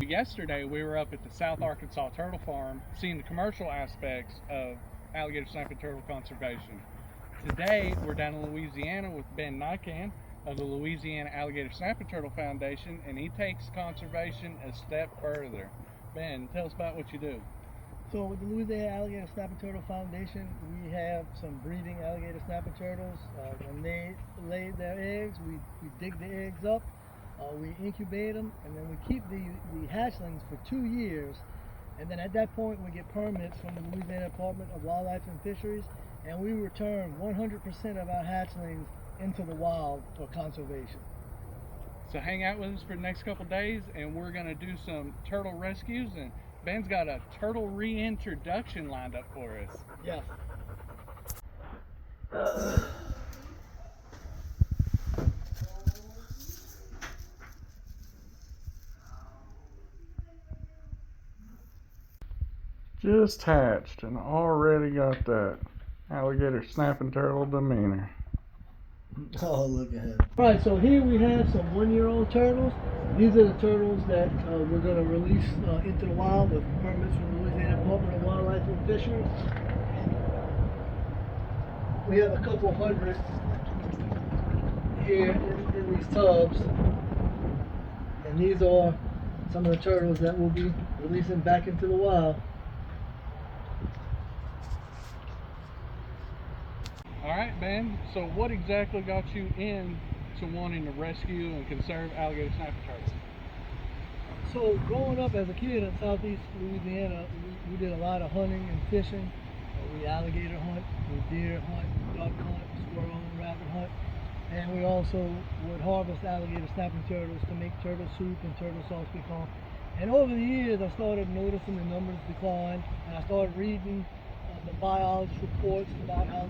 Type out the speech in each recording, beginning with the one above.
Yesterday we were up at the South Arkansas Turtle Farm seeing the commercial aspects of alligator snapping turtle conservation. Today we're down in Louisiana with Ben Naquin of the Louisiana Alligator Snapping Turtle Foundation, and he takes conservation a step further. Ben, tell us about what you do. So with the Louisiana Alligator Snapping Turtle Foundation, we have some breeding alligator snapping turtles. When they lay their eggs, we dig the eggs up, we incubate them, and then we keep the hatchlings for 2 years. And then at that point, we get permits from the Louisiana Department of Wildlife and Fisheries, and we return 100% of our hatchlings into the wild for conservation. So hang out with us for the next couple days, and we're going to do some turtle rescues, and Ben's got a turtle reintroduction lined up for us. Yes. Just hatched and already got that alligator snapping turtle demeanor. Oh, look at him. Alright, so here we have some 1-year-old turtles. These are the turtles that we're going to release into the wild with permits from the Louisiana Department of Wildlife and Fisheries. We have a couple hundred here in these tubs. And these are some of the turtles that we'll be releasing back into the wild. Alright, Ben, so what exactly got you into wanting to rescue and conserve alligator snapping turtles? So growing up as a kid in Southeast Louisiana, we did a lot of hunting and fishing. We alligator hunt, we deer hunt, duck hunt, squirrel and rabbit hunt. And we also would harvest alligator snapping turtles to make turtle soup and turtle sauce pecan. And over the years, I started noticing the numbers decline, and I started reading the biology reports about how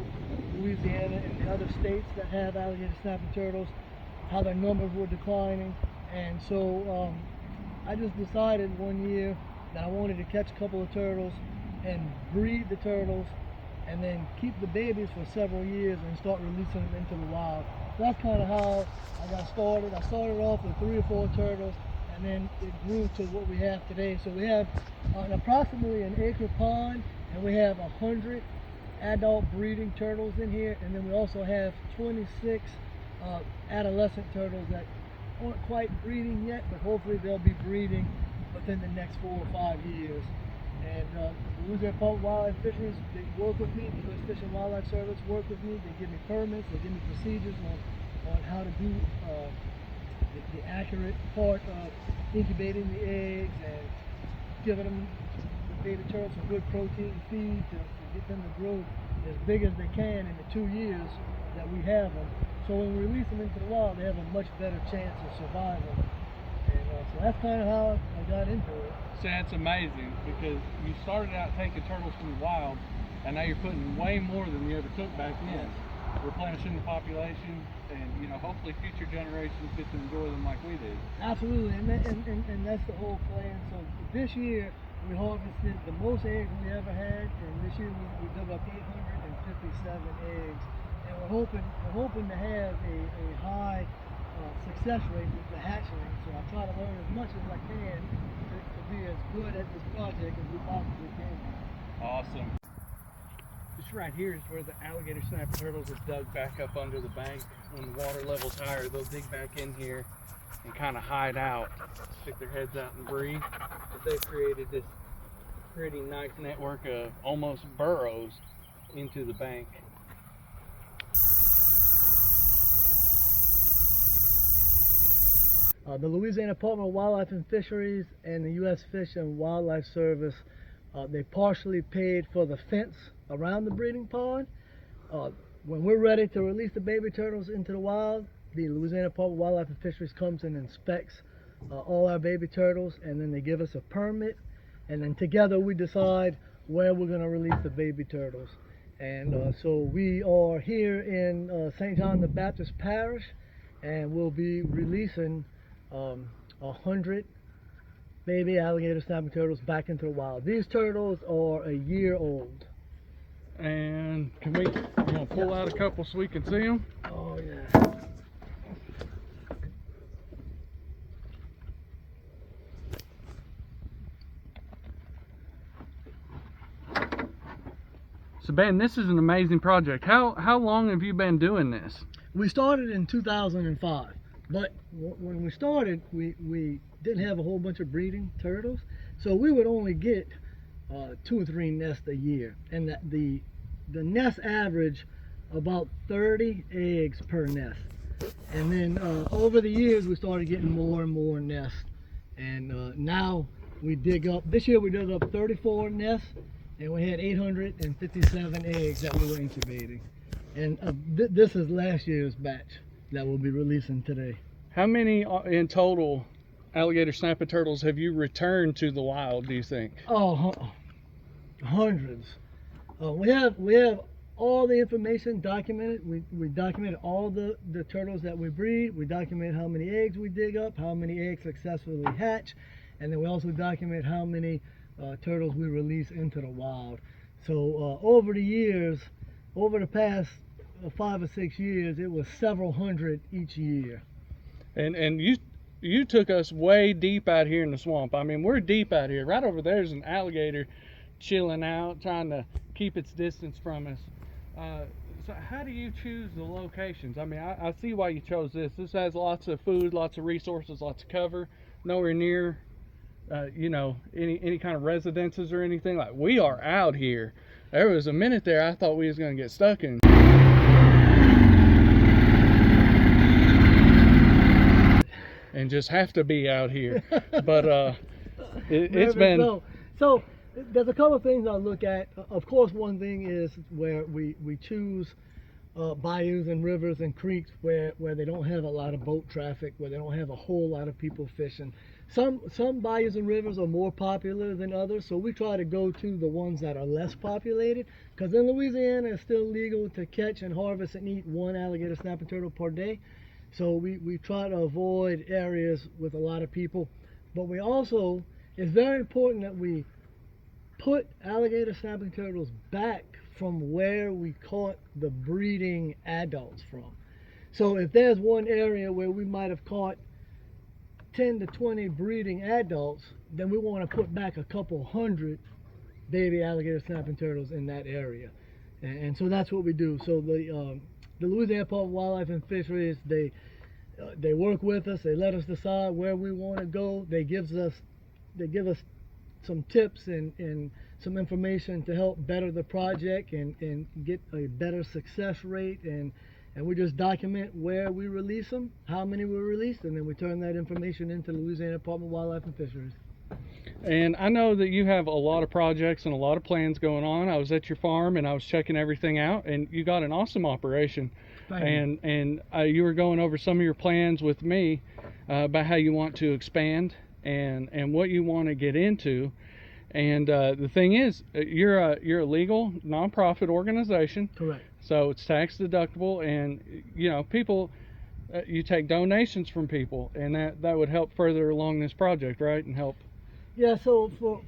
Louisiana and the other states that have alligator snapping turtles, how their numbers were declining. And so I just decided one year that I wanted to catch a couple of turtles and breed the turtles and then keep the babies for several years and start releasing them into the wild. So that's kind of how I got started. I started off with 3 or 4 turtles, and then it grew to what we have today. So we have approximately an acre pond, and we have 100 adult breeding turtles in here, and then we also have 26 adolescent turtles that aren't quite breeding yet, but hopefully they'll be breeding within the next 4 or 5 years. And the Louisiana Department of Wildlife and Fisheries, they work with me. The U.S. Fish and Wildlife Service work with me. They give me permits. They give me procedures on how to do the accurate part of incubating the eggs and giving them the baby turtles some good protein feed to get them to grow as big as they can in the 2 years that we have them. So when we release them into the wild, they have a much better chance of survival. And so that's kind of how I got into it. So that's amazing, because you started out taking turtles from the wild, and now you're putting way more than you ever took back then. Replenishing the population, and hopefully future generations get to enjoy them like we did. Absolutely, and that's the whole plan. So this year we harvested the most eggs we ever had, and this year we dug up 857 eggs, and we're hoping to have a high success rate with the hatchling. So I try to learn as much as I can to be as good at this project as we possibly can. Awesome. This right here is where the alligator snapping turtles are dug back up under the bank. When the water level's higher, they'll dig back in here and kind of hide out, stick their heads out and breathe. But they've created this pretty nice network of almost burrows into the bank. The Louisiana Department of Wildlife and Fisheries and the U.S. Fish and Wildlife Service, they partially paid for the fence around the breeding pond. When we're ready to release the baby turtles into the wild, the Louisiana Department of Wildlife and Fisheries comes and inspects all our baby turtles, and then they give us a permit, and then together we decide where we're going to release the baby turtles. And so we are here in St. John the Baptist Parish, and we'll be releasing 100 baby alligator snapping turtles back into the wild. These turtles are a year old. And can we pull out a couple so we can see them? Oh yeah. So Ben, this is an amazing project. How long have you been doing this? We started in 2005, but when we started, we didn't have a whole bunch of breeding turtles, so we would only get 2 or 3 nests a year, and the nest average about 30 eggs per nest. And then over the years, we started getting more and more nests, and now we dig up. This year we dug up 34 nests, and we had 857 eggs that we were incubating. And this is last year's batch that we'll be releasing today. How many in total alligator snapping turtles have you returned to the wild, do you think? Oh, hundreds. We have all the information documented. We documented all the turtles that we breed. We document how many eggs we dig up, how many eggs successfully hatch, and then we also document how many turtles we release into the wild. So over the years, over the past 5 or 6 years, it was several hundred each year. And you took us way deep out here in the swamp. I mean, we're deep out here. Right over there's an alligator chilling out, trying to keep its distance from us. So how do you choose the locations? I mean, I see why you chose this. This has lots of food, lots of resources, lots of cover, nowhere near you know, any kind of residences or anything. Like, we are out here. There was a minute there I thought we was gonna get stuck in. And just have to be out here. But it's been... So there's a couple of things I look at. Of course, one thing is where we choose bayous and rivers and creeks where they don't have a lot of boat traffic, where they don't have a whole lot of people fishing. Some bayous and rivers are more popular than others, so we try to go to the ones that are less populated, because in Louisiana it's still legal to catch and harvest and eat 1 alligator snapping turtle per day. So we try to avoid areas with a lot of people. But we also, it's very important that we put alligator snapping turtles back from where we caught the breeding adults from. So if there's one area where we might have caught 10 to 20 breeding adults, then we want to put back a couple hundred baby alligator snapping turtles in that area. And so that's what we do. So the Louisiana Department of Wildlife and Fisheries, they work with us. They let us decide where we want to go. They give us some tips and some information to help better the project and get a better success rate, and we just document where we release them, how many we released, and then we turn that information into the Louisiana Department of Wildlife and Fisheries. And I know that you have a lot of projects and a lot of plans going on. I was at your farm and I was checking everything out, and you got an awesome operation. And you were going over some of your plans with me about how you want to expand and what you want to get into. And the thing is, you're a legal nonprofit organization. Correct. So it's tax deductible, and you know, people, you take donations from people, and that would help further along this project, right? And help. Yeah. So for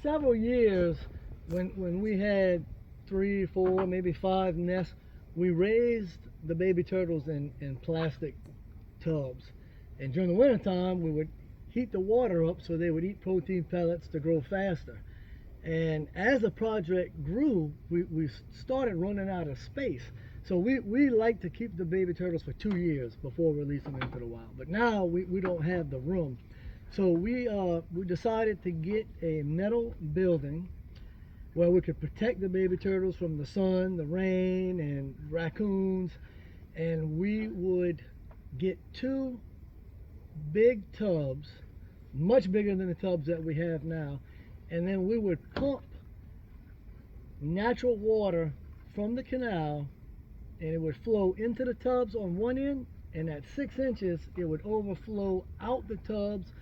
several years, when we had 3, 4, maybe 5 nests, we raised the baby turtles in plastic tubs, and during the winter time we would heat the water up so they would eat protein pellets to grow faster. And as the project grew, we started running out of space. So we like to keep the baby turtles for 2 years before releasing them into the wild. But now we don't have the room. So we decided to get a metal building where we could protect the baby turtles from the sun, the rain, and raccoons. And we would get 2 big tubs, much bigger than the tubs that we have now, and then we would pump natural water from the canal, and it would flow into the tubs on one end, and at 6 inches it would overflow out the tubs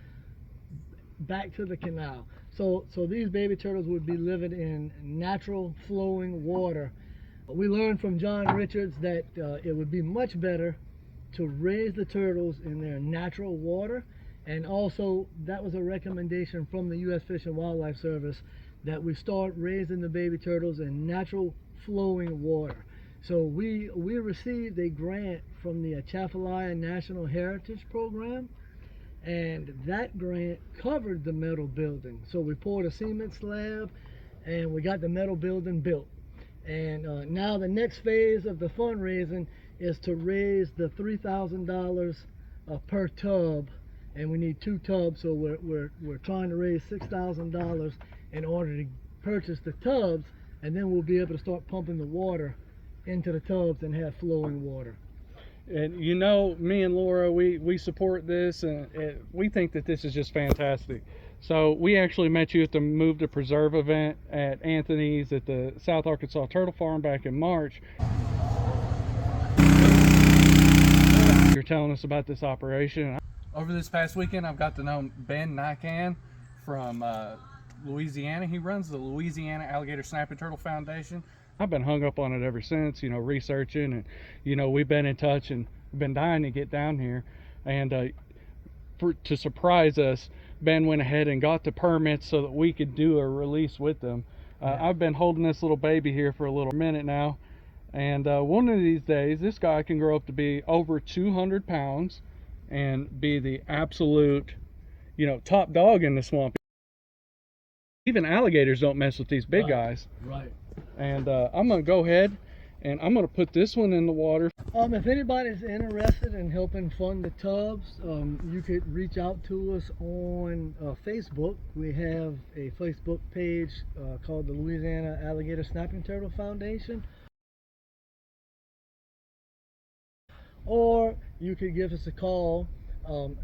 back to the canal. So these baby turtles would be living in natural flowing water. We learned from John Richards that it would be much better to raise the turtles in their natural water, and also that was a recommendation from the U.S. Fish and Wildlife Service that we start raising the baby turtles in natural flowing water. So we received a grant from the Atchafalaya National Heritage Program, and that grant covered the metal building. So we poured a cement slab and we got the metal building built. And now the next phase of the fundraising is to raise the $3,000 per tub, and we need 2 tubs, so we're trying to raise $6,000 in order to purchase the tubs, and then we'll be able to start pumping the water into the tubs and have flowing water. And you know, me and Laura, we support this, and we think that this is just fantastic. So we actually met you at the Move to Preserve event at Anthony's at the South Arkansas Turtle Farm back in March. You're telling us about this operation. Over this past weekend, I've got to know Ben Naquin from Louisiana. He runs the Louisiana Alligator Snapping Turtle Foundation. I've been hung up on it ever since, you know, researching, and you know, we've been in touch and been dying to get down here. And to surprise us, Ben went ahead and got the permits so that we could do a release with them. I've been holding this little baby here for a little minute now, and one of these days this guy can grow up to be over 200 pounds and be the absolute, you know, top dog in the swamp. Even alligators don't mess with these big guys. Right. And I'm gonna go ahead and I'm gonna put this one in the water. If anybody's interested in helping fund the tubs, you could reach out to us on Facebook. We have a Facebook page called the Louisiana Alligator Snapping Turtle Foundation. Or you could give us a call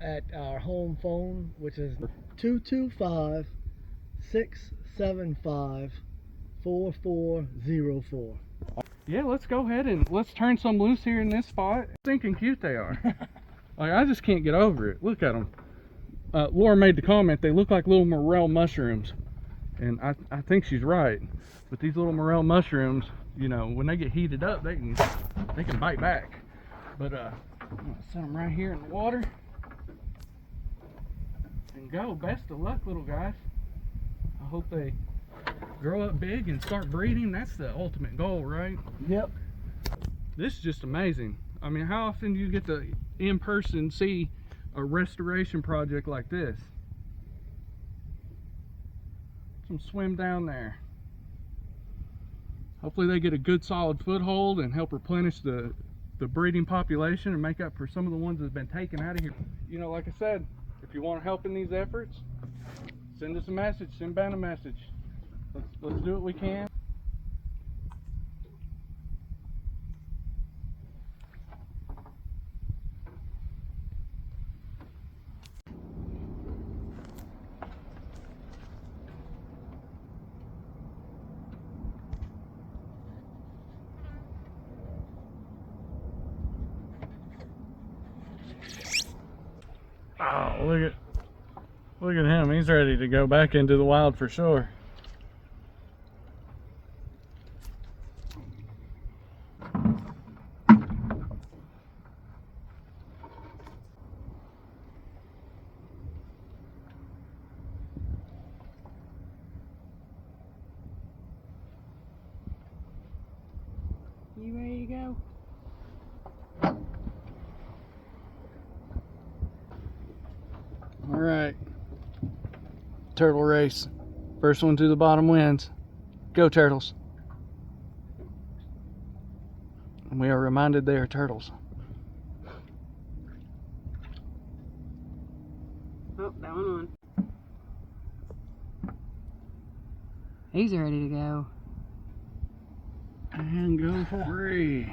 at our home phone, which is 225-675-4404. Yeah, let's go ahead and let's turn some loose here in this spot. Stinking cute they are. Like, I just can't get over it. Look at them. Laura made the comment, they look like little morel mushrooms. And I think she's right. But these little morel mushrooms, you know, when they get heated up, they can bite back. But I'm gonna set them right here in the water. And go. Best of luck, little guys. I hope they grow up big and start breeding. That's the ultimate goal, right? Yep. This is just amazing. I mean, how often do you get to in person see a restoration project like this? Some swim down there. Hopefully they get a good solid foothold and help replenish the breeding population and make up for some of the ones that have been taken out of here. You know, like I said, if you want to help in these efforts, send us a message, send Ben a message. Let's do what we can. Oh, look at him. He's ready to go back into the wild for sure. You ready to go? All right, turtle race. First one to the bottom wins. Go turtles. And we are reminded they are turtles. Oh, that one on. He's ready to go. And go free.